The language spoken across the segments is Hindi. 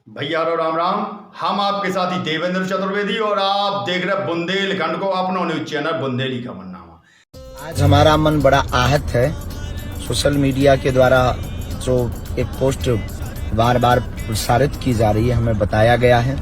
भैया रो राम राम। हम आपके साथी देवेंद्र चतुर्वेदी और आप देख रहे बुंदेलखंड को अपना न्यूज चैनल बुंदेली का मन्नामा। आज हमारा मन बड़ा आहत है। सोशल मीडिया के द्वारा जो एक पोस्ट बार बार प्रसारित की जा रही है, हमें बताया गया है।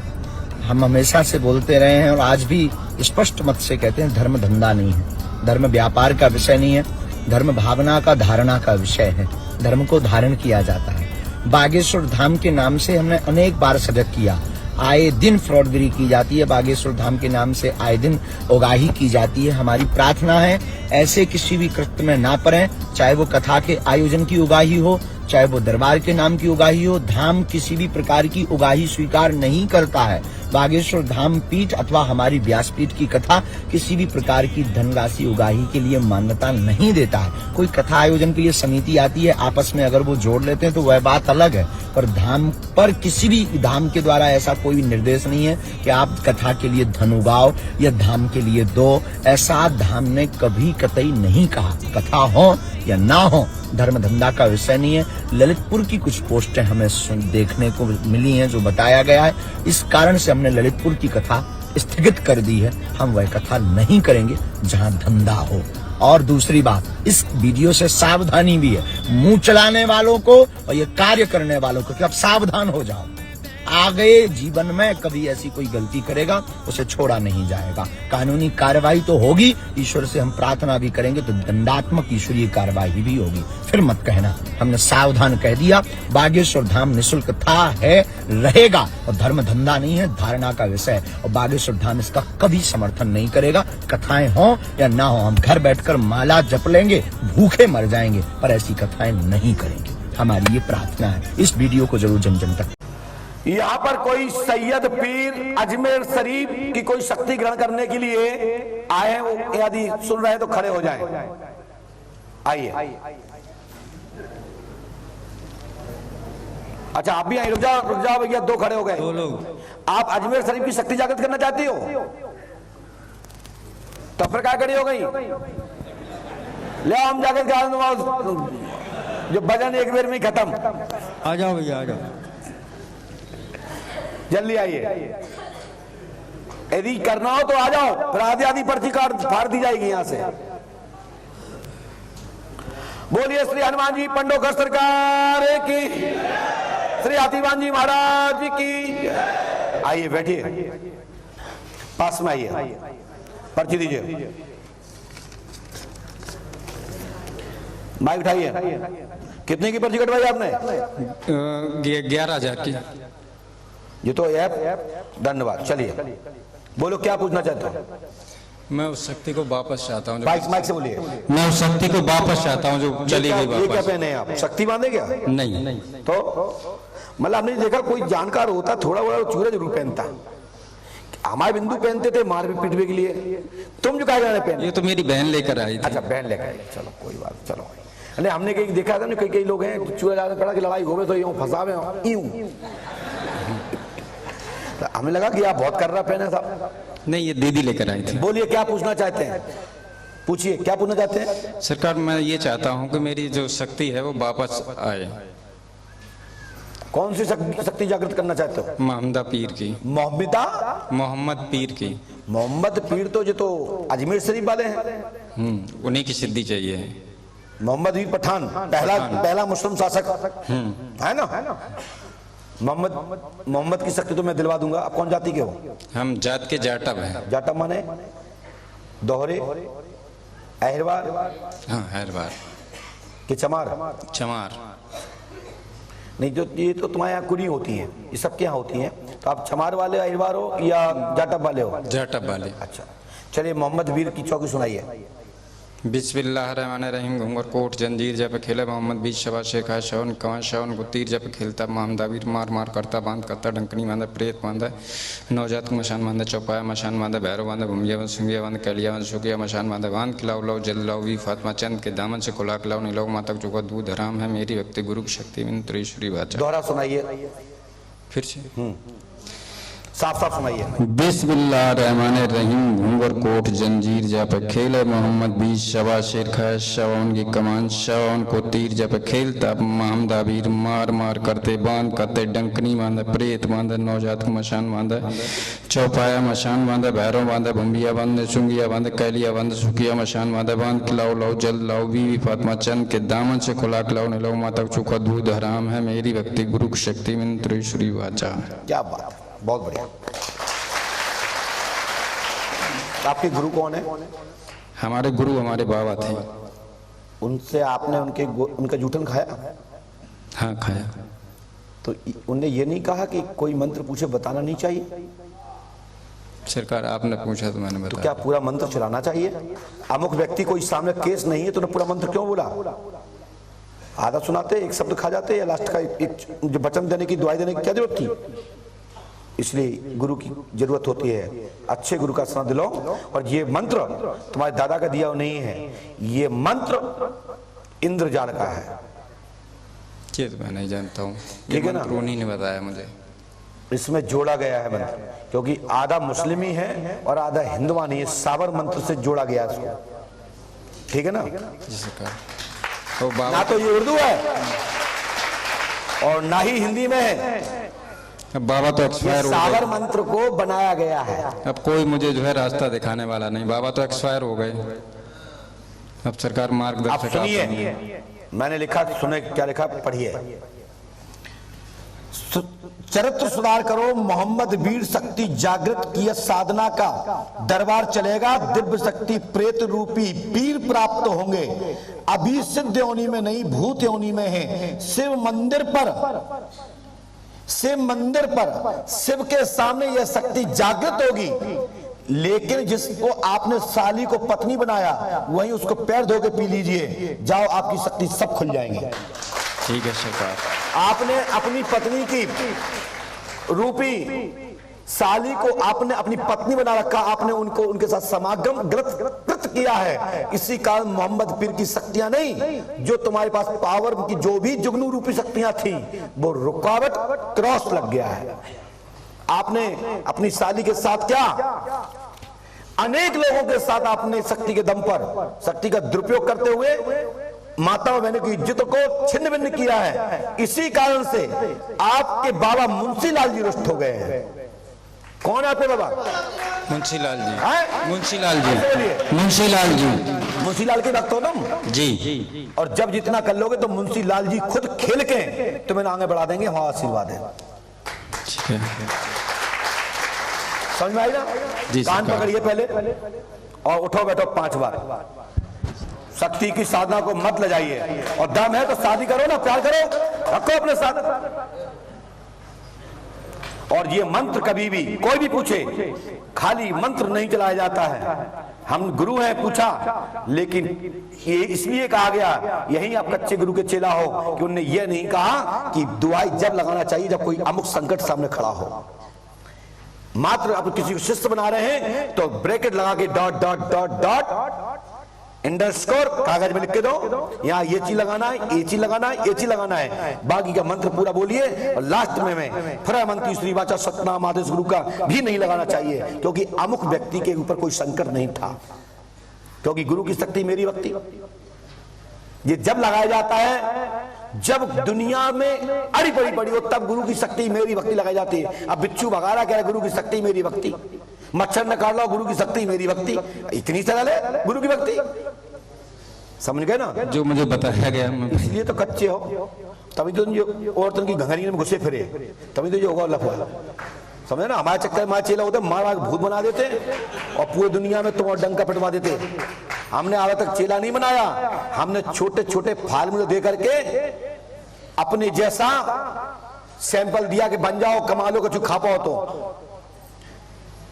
हम हमेशा से बोलते रहे हैं और आज भी स्पष्ट मत से कहते हैं, धर्म धंधा नहीं है, धर्म व्यापार का विषय नहीं है, धर्म भावना का धारणा का विषय है। धर्म को धारण किया जाता है। बागेश्वर धाम के नाम से हमने अनेक बार सजग किया। आए दिन फ्रॉडगिरी की जाती है, बागेश्वर धाम के नाम से आए दिन उगाही की जाती है। हमारी प्रार्थना है ऐसे किसी भी कृत्य में ना पड़ें, चाहे वो कथा के आयोजन की उगाही हो, चाहे वो दरबार के नाम की उगाही हो। धाम किसी भी प्रकार की उगाही स्वीकार नहीं करता है। बागेश्वर धाम पीठ अथवा हमारी व्यासपीठ की कथा किसी भी प्रकार की धनराशि उगाही के लिए मान्यता नहीं देता है। कोई कथा आयोजन के लिए समिति आती है, आपस में अगर वो जोड़ लेते हैं तो वह बात अलग है, पर धाम पर किसी भी धाम के द्वारा ऐसा कोई निर्देश नहीं है कि आप कथा के लिए धन उगाओ या धाम के लिए दो। ऐसा धाम ने कभी कतई नहीं कहा। कथा हो या ना हो, धर्म धंधा का विषय नहीं है। ललितपुर की कुछ पोस्टें हमें देखने को मिली हैं जो बताया गया है, इस कारण से हमने ललितपुर की कथा स्थगित कर दी है। हम वह कथा नहीं करेंगे जहां धंधा हो। और दूसरी बात, इस वीडियो से सावधानी भी है मुंह चलाने वालों को और ये कार्य करने वालों को कि अब सावधान हो जाओ। आगे जीवन में कभी ऐसी कोई गलती करेगा उसे छोड़ा नहीं जाएगा। कानूनी कार्रवाई तो होगी, ईश्वर से हम प्रार्थना भी करेंगे तो दंडात्मक ईश्वरीय कार्रवाई भी होगी। फिर मत कहना, हमने सावधान कह दिया। बागेश्वर धाम निःशुल्क था, है, रहेगा और धर्म धंधा नहीं है, धारणा का विषय। और बागेश्वर धाम इसका कभी समर्थन नहीं करेगा। कथाएं हो या ना हो, हम घर बैठकर माला जप लेंगे, भूखे मर जाएंगे, पर ऐसी कथाएं नहीं करेंगे। हमारी ये प्रार्थना है। इस वीडियो को जरूर जन जन तक। यहाँ पर कोई सैयद पीर अजमेर शरीफ की कोई शक्ति ग्रहण करने के लिए आए हैं, यदि सुन रहे हैं तो खड़े हो जाएं। आइए। अच्छा, आप भी आइए। रुक जाओ भैया, दो खड़े हो गए। दो लोग। आप अजमेर शरीफ की शक्ति जागृत करना चाहती हो तो फिर क्या खड़ी हो गई? ले हम जागृत कर, जो भजन एक बेर में खत्म। आ जाओ भैया, आ जाओ, जल्दी आइए। यदि करना हो तो आ जाओ, फिर आधी आधी पर्ची कार्ड फाड़ दी जाएगी यहां से। बोलिए श्री हनुमान जी पंडोकर सरकार की, श्री हाथीवान जी महाराज की। आइए, बैठिए, पास में आइए, पर्ची दीजिए, माइक उठाइए। कितने की पर्ची कटवाई आपने? 11,000 की। ये तो ऐप, धन्यवाद। चलिए, बोलो क्या पूछना चाहते हो? मैं उस शक्ति को वापस चाहता हूँ। माइक से बोलिए। मैं उस शक्ति को वापस चाहता हूँ जो चली गई वापस। ये क्या पहने हैं आप? शक्ति बांधे क्या? नहीं। तो मतलब आपने देखा कोई जानकार होता थोड़ा बड़ा चूड़ा जरूर पहनता। हमारे बिंदु पहनते थे मार पीटने के लिए, तुम जो कहा पहने? ये तो मेरी बहन लेकर आई थी। अच्छा, बहन लेकर आई। चलो कोई बात, चलो। अरे हमने कहीं देखा था ना, कई लोग हैं चूड़ा ज्यादा पड़ा की लड़ाई हो गई तो यूं फंसावे यूं। हमें लगा कि आप बहुत कर रहा पहने था। नहीं, ये दीदी लेकर आई थी। बोलिए क्या पूछना चाहते हैं? पूछिए क्या पूछना चाहते हैं? सरकार, मैं ये चाहता हूँ कि मेरी जो शक्ति है वो वापस आए। कौन सी शक्ति जागृत करना चाहते हो? मोहम्मदा पीर की। मोहम्मद पीर की। मोहम्मद पीर तो जो तो अजमेर शरीफ वाले हैं। उन्हीं की सिद्धि चाहिए। मोहम्मद पीर पठान, पहला मुस्लिम शासक है ना। मोहम्मद की शक्ति तो मैं दिलवा दूंगा। आप कौन जाति के हो? हम जात के जाटव हैं। जाटव माने दोहरे, अहरवार? हाँ, अहरवार कि चमार? चमार नहीं, जो ये तो तुम्हारे यहाँ कुड़ी होती हैं, ये सब क्या होती हैं। तो आप चमार वाले अहरवार हो या जाटव वाले हो? जाटव वाले। अच्छा, चलिए मोहम्मद वीर की चौकी सुनाइए। बिस्मिल्लाहिर्रहमानिर्रहीम। घूंगर कोट जंजीर जब खेले मोहम्मद बीच शबा शेखा शवन कवन शवन को तीर जब खेलता मोहम्मदा वीर मार मार करता बांध करता डंकनी बांधा प्रेत बांधा नवजात को मशान बांधा चौपाया मशान बांधा भैरव बांधा भूमिया बंद सुंगिया बंद कैलिया बंद सुखिया मशान बांधा बांध खिलाओ लो जल लो वी फातिमा चंद के दामन से खुला खिलाओ नीलो माता चुका दूध हराम है मेरी भक्ति गुरु की शक्ति में त्रिशूरी बाचा। दोहरा सुनाइए फिर से। साफ साफ सुनाइए। बिस्मिल्लाहिर्रहमानिर्रहीम। घूंगर कोट जंजीर जप खेल मोहम्मद 20 शबा शेर खा शवान की कमान शवान को तीर जप खेल तब महमदा वीर मार मार करते बांध करते डंकनी बांधा प्रेत बांधा नौजात को मशान बांधा चौपाया मशान बांधा भैरव बांधा भंबिया बांधा चुंगिया बांधा कैलिया बांधा सुखिया मशान बांधा बांध खिलाओ लाओ जल लाओ बीवी फातिमा चंद के दामन से खुला खिलाओ निलाओ माता चूका दूध हराम है मेरी भक्ति गुरु की शक्ति मंत्रेश्वरी वाचा। क्या बात, बहुत बढ़िया। आपके गुरु कौन है? हमारे गुरु हमारे बाबा थे। उनसे आपने उनका जूठन खाया? हाँ खाया। तो उनने ये नहीं कहा कि कोई मंत्र पूछे बताना नहीं चाहिए? सरकार आपने पूछा तो मैंने बताया। तो क्या पूरा मंत्र चलाना चाहिए? अमुक व्यक्ति कोई सामने केस नहीं है तो पूरा मंत्र क्यों बोला? आधा सुनाते, एक शब्द खा जाते, या लास्ट का एक जो वचन देने की दुआई देने की क्या जरूरत थी? इसलिए गुरु की जरूरत होती है। अच्छे गुरु का स्नान दिलाओ। और ये मंत्र तुम्हारे दादा का दिया नहीं है, ये मंत्र इंद्रजाल का है। ये तो मैं नहीं जानता हूँ, ठीक है ना? उन्हीं ने बताया मुझे। इसमें जोड़ा गया है मंत्र, क्योंकि आधा मुस्लिम ही है और आधा हिंदुवानी है। साबर मंत्र से जोड़ा गया इसको, ठीक है ना? तो ना तो ये उर्दू है और ना ही हिंदी में है। बाबा तो एक्सपायर हो गए। साबर मंत्र को बनाया गया है। अब कोई मुझे जो है रास्ता दिखाने वाला नहीं, बाबा तो एक्सपायर हो गए। अब सरकार मार्गदर्शक। सुनिए, मैंने लिखा, सुने क्या लिखा, पढ़िए। चरित्र सुधार करो, मोहम्मद वीर शक्ति जागृत की साधना का दरबार चलेगा। दिव्य शक्ति प्रेत रूपी पीर प्राप्त होंगे। अभी सिद्ध योनि में नहीं, भूत योनि में है। शिव मंदिर पर शिव के सामने यह शक्ति जागृत होगी। लेकिन जिसको आपने साली को पत्नी बनाया वहीं उसको पैर धो के पी लीजिए, जाओ आपकी शक्ति सब खुल जाएंगी। ठीक है सरकार। आपने अपनी पत्नी की रूपी साली को आपने अपनी पत्नी बना रखा, आपने उनको उनके साथ समागम गलत किया है। इसी कारण मोहम्मद पीर की शक्तियां नहीं, जो तुम्हारे पास पावर की जो भी जुगनू रूपी शक्तियां थी वो रुकावट क्रॉस लग गया है। आपने अपनी साली के साथ क्या, अनेक लोगों के साथ आपने शक्ति के दम पर शक्ति का दुरुपयोग करते हुए माताओं बहनों की इज्जत को छिन्न भिन्न किया है। इसी कारण से आपके बाबा मुंशी लाल जी रुष्ट हो गए हैं। कौन है आपके बाबा? मुंशी लाल जी। मुंशी लाल जी, मुंशी लाल के भक्त हो तुम जी। और जब जितना कर लोगे तो मुंशी लाल जी खुद खेल के तुम्हें आगे बढ़ा देंगे। हमारा आशीर्वाद है। समझ में आई ना? कान पकड़िए पहले और उठो बैठो 5 बार। शक्ति की साधना को मत ले जाइए। और दम है तो शादी करो ना, प्यार करो, रखो अपने साथ। और ये मंत्र कभी भी कोई भी पूछे, खाली मंत्र नहीं चलाया जाता है। हम गुरु हैं पूछा, लेकिन ये इसलिए कहा गया, यही आप कच्चे गुरु के चेला हो, कि उन्होंने ये नहीं कहा कि दुआई जब लगाना चाहिए जब कोई अमुक संकट सामने खड़ा हो। मात्र आप किसी को शिष्य बना रहे हैं तो ब्रैकेट लगा के dot dot dot dot underscore कागज में लिख के दो, यहाँ ये चीज लगाना है, ये चीज लगाना है, ये चीज लगाना है। बाकी का मंत्र पूरा बोलिए और लास्ट में फरा मंत्री श्री वाचा सतनाम आदेश गुरु का भी नहीं लगाना चाहिए, क्योंकि अमुक व्यक्ति के ऊपर कोई संकट नहीं था। क्योंकि गुरु की शक्ति मेरी भक्ति, ये जब लगाया जाता है जब दुनिया में अड़ी पड़ी हो, तब गुरु की शक्ति मेरी भक्ति लगाई जाती है। अब बिच्छू भगा रहा, कह रहा गुरु की शक्ति मेरी भक्ति, मच्छर न काट लो, गुरु की शक्ति मेरी भक्ति। इतनी सरल है गुरु की भक्ति, समझ गए ना? जो मुझे बताया गया। इसलिए तो कच्चे हो, तभी तो औरतों की घंघरी में घुसे फिरे, तभी तो जो होगा लफड़ा। समझे ना? हमारे चक्कर में चेला होते, मार भूत बना देते और पूरी दुनिया में तुम डंका पिटवा देते। हमने आज तक चेला नहीं बनाया, हमने छोटे छोटे फार्मूले दे करके अपने जैसा सैंपल दिया कि बन जाओ, कमा लो, कुछ खा पाओ। तो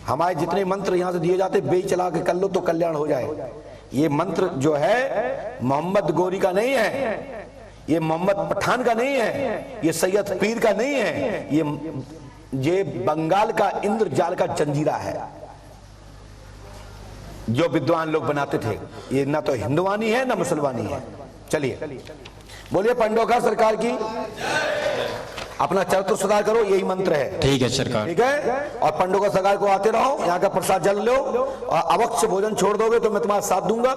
हमारे जितने मंत्र यहां से दिए जाते, बेई चला के कर लो तो कल्याण हो जाए। ये मंत्र जो है मोहम्मद गोरी का नहीं है, ये मोहम्मद पठान का नहीं है, ये सैयद पीर का नहीं है, ये बंगाल का इंद्रजाल का जंजीरा है जो विद्वान लोग बनाते थे। ये ना तो हिंदुवानी है ना मुसलमानी है। चलिए बोलिए पंडोखर सरकार की। अपना चरित्र सुधार करो, यही मंत्र है। ठीक है सरकार। ठीक है, और पंडों का सरकार को आते रहो, यहाँ का प्रसाद जल लो, और अवश्य भोजन छोड़ दोगे तो मैं तुम्हारा साथ दूंगा,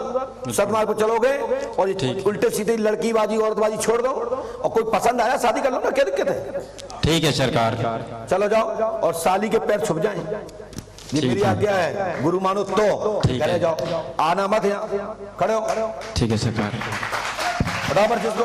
सदमार्ग पर चलोगे, और ये उल्टे सीधे लड़कीबाजी औरतबाजी छोड़ दो, और कोई पसंद आया शादी कर लो ना, क्या दिक्कत है। ठीक है सरकार। चलो जाओ, और साली के पैर छुप जाएं, ये मेरी आज्ञा है, गुरु मानो तो चले जाओ, आना मत यहाँ, खड़े हो। ठीक है सरकार। बराबर जिसको